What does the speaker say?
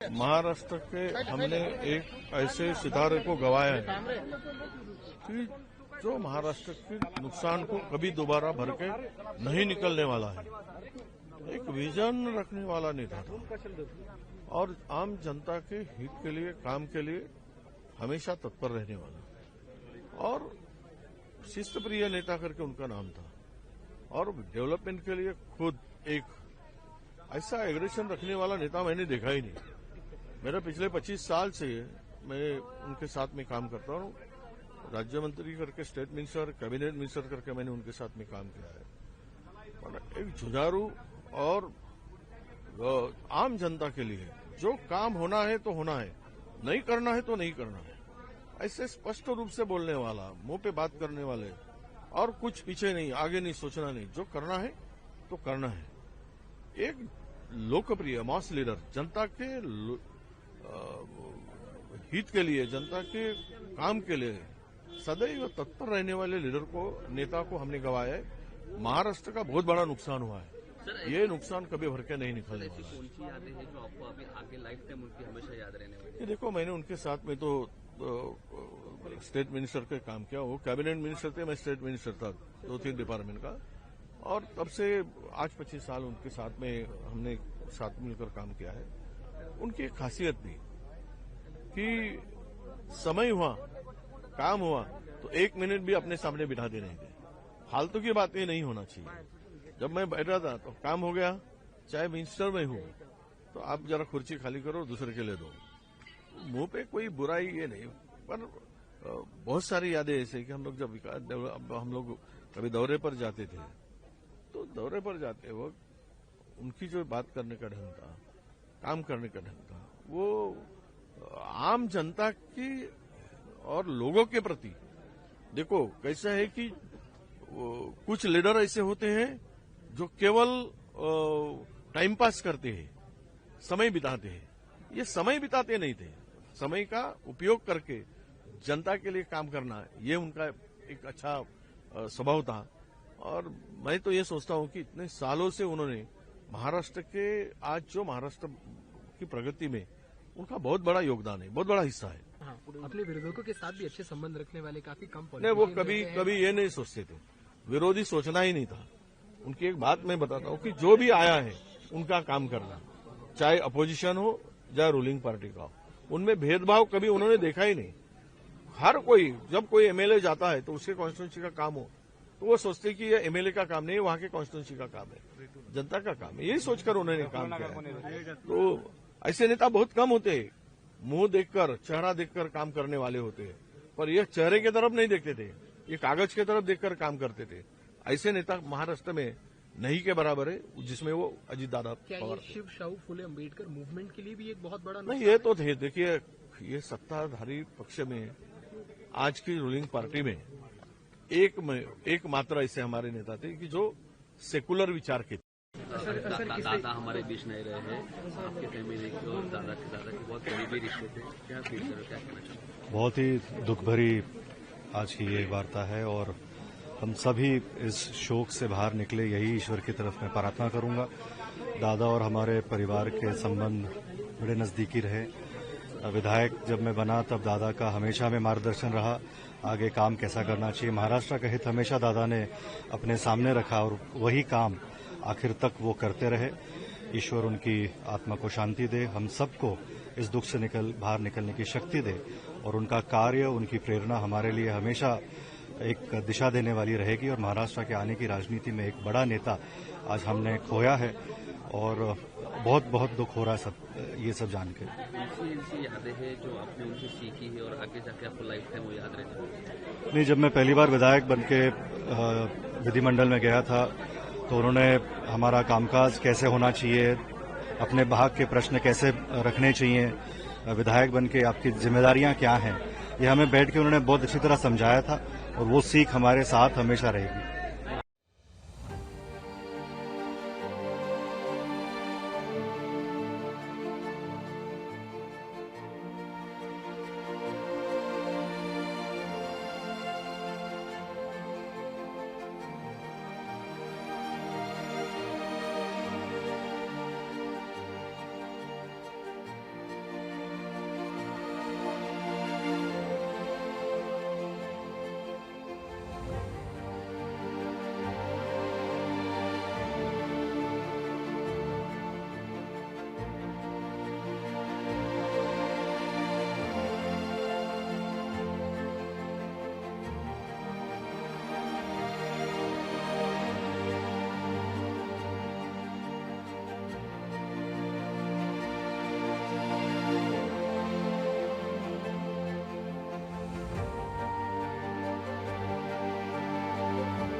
महाराष्ट्र के हमने एक ऐसे सितारे को गवाया है कि जो महाराष्ट्र के नुकसान को कभी दोबारा भर के नहीं निकलने वाला है। एक विजन रखने वाला नेता था और आम जनता के हित के लिए, काम के लिए हमेशा तत्पर रहने वाला और शिष्ट प्रिय नेता करके उनका नाम था। और डेवलपमेंट के लिए खुद एक ऐसा एग्रेशन रखने वाला नेता मैंने देखा ही नहीं। मेरा पिछले 25 साल से मैं उनके साथ में काम करता हूँ। राज्य मंत्री करके, स्टेट मिनिस्टर, कैबिनेट मिनिस्टर करके मैंने उनके साथ में काम किया है। एक जुझारू और आम जनता के लिए जो काम होना है तो होना है, नहीं करना है तो नहीं करना है, ऐसे स्पष्ट रूप से बोलने वाला, मुंह पे बात करने वाले और कुछ पीछे नहीं, आगे नहीं, सोचना नहीं, जो करना है तो करना है। एक लोकप्रिय मॉस लीडर, जनता के हित के लिए, जनता के काम के लिए सदैव तत्पर रहने वाले लीडर को, नेता को हमने गवाया है। महाराष्ट्र का बहुत बड़ा नुकसान हुआ है। ये नुकसान कभी भर के नहीं निकलने वाला है। कौन सी यादें हैं जो आपको अभी आगे लाइफ टाइम उनकी हमेशा याद रहने वाली? ये देखो, मैंने उनके साथ में तो स्टेट मिनिस्टर का काम किया। वो कैबिनेट मिनिस्टर थे, मैं स्टेट मिनिस्टर था 2-3 डिपार्टमेंट का। और तब से आज 25 साल उनके साथ में हमने साथ मिलकर काम किया है। उनकी एक खासियत थी कि समय हुआ, काम हुआ तो 1 मिनट भी अपने सामने बिठाते नहीं थे। फालतू की बातें नहीं होना चाहिए। जब मैं बैठ रहा था तो काम हो गया, चाहे मिनिस्टर में हूं तो आप जरा कुर्सी खाली करो, दूसरे के ले दो। मुंह पे कोई बुराई ये नहीं, पर बहुत सारी यादें ऐसे कि हम लोग जब हम लोग कभी दौरे पर जाते थे तो दौरे पर जाते वक्त उनकी जो बात करने का ढंग था, काम करने का ढंग था, वो आम जनता की और लोगों के प्रति, देखो कैसा है कि कुछ लीडर ऐसे होते हैं जो केवल टाइम पास करते हैं, समय बिताते हैं। ये समय बिताते नहीं थे, समय का उपयोग करके जनता के लिए काम करना, ये उनका एक अच्छा स्वभाव था। और मैं तो ये सोचता हूं कि इतने सालों से उन्होंने महाराष्ट्र के, आज जो महाराष्ट्र की प्रगति में उनका बहुत बड़ा योगदान है, बहुत बड़ा हिस्सा है। हाँ, अपने विरोधकों के साथ भी अच्छे संबंध रखने वाले काफी कम नहीं, वो कभी ये नहीं सोचते थे, विरोधी सोचना ही नहीं था। उनकी एक बात मैं बताता हूं कि जो भी आया है उनका काम करना, चाहे अपोजिशन हो चाहे रूलिंग पार्टी का हो, उनमें भेदभाव कभी उन्होंने देखा ही नहीं। हर कोई, जब कोई एमएलए जाता है तो उसके कॉन्स्टिट्यूंसी का काम हो तो वो सोचते कि ये एमएलए का काम नहीं है, वहां के कॉन्स्टिट्यूंसी का काम है, जनता का काम है। यही सोचकर उन्होंने काम किया। तो ऐसे नेता बहुत कम होते हैं, मुंह देखकर, चेहरा देखकर काम करने वाले होते हैं, पर ये चेहरे की तरफ नहीं देखते थे, ये कागज की तरफ देखकर काम करते थे। ऐसे नेता महाराष्ट्र में नहीं के बराबर है, जिसमें वो अजीत दादा पवार। शिव शाहू फुले अम्बेडकर मूवमेंट के लिए भी एक बहुत बड़ा नहीं, ये तो थे। देखिए, ये सत्ताधारी पक्ष में, आज की रूलिंग पार्टी में एक मात्र ऐसे हमारे नेता थे कि जो सेकुलर विचार के दादा हमारे बीच नहीं रहे हैं, आपके फैमिली के और दादा के बहुत करीबी रिश्ते थे। क्या फील करो, क्या कहना चाहते? बहुत ही दुख भरी आज की ये वार्ता है और हम सभी इस शोक से बाहर निकले, यही ईश्वर की तरफ मैं प्रार्थना करूंगा। दादा और हमारे परिवार के संबंध बड़े नजदीकी रहे। विधायक जब मैं बना तब दादा का हमेशा में मार्गदर्शन रहा, आगे काम कैसा करना चाहिए। महाराष्ट्र का हित हमेशा दादा ने अपने सामने रखा और वही काम आखिर तक वो करते रहे। ईश्वर उनकी आत्मा को शांति दे, हम सबको इस दुख से बाहर निकलने की शक्ति दे और उनका कार्य, उनकी प्रेरणा हमारे लिए हमेशा एक दिशा देने वाली रहेगी। और महाराष्ट्र के आने की राजनीति में एक बड़ा नेता आज हमने खोया है और बहुत बहुत दुख हो रहा है ये सब जानकर। ऐसी यादें हैं जो आपने उनसे सीखी है और आगे जाके आपको लाइफ टाइम वो याद रहेगी? नहीं, जब मैं पहली बार विधायक बनके विधिमंडल में गया था तो उन्होंने हमारा कामकाज कैसे होना चाहिए, अपने भाग के प्रश्न कैसे रखने चाहिए, विधायक बनके आपकी जिम्मेदारियां क्या हैं, ये हमें बैठ के उन्होंने बहुत अच्छी तरह समझाया था और वो सीख हमारे साथ हमेशा रहेगी।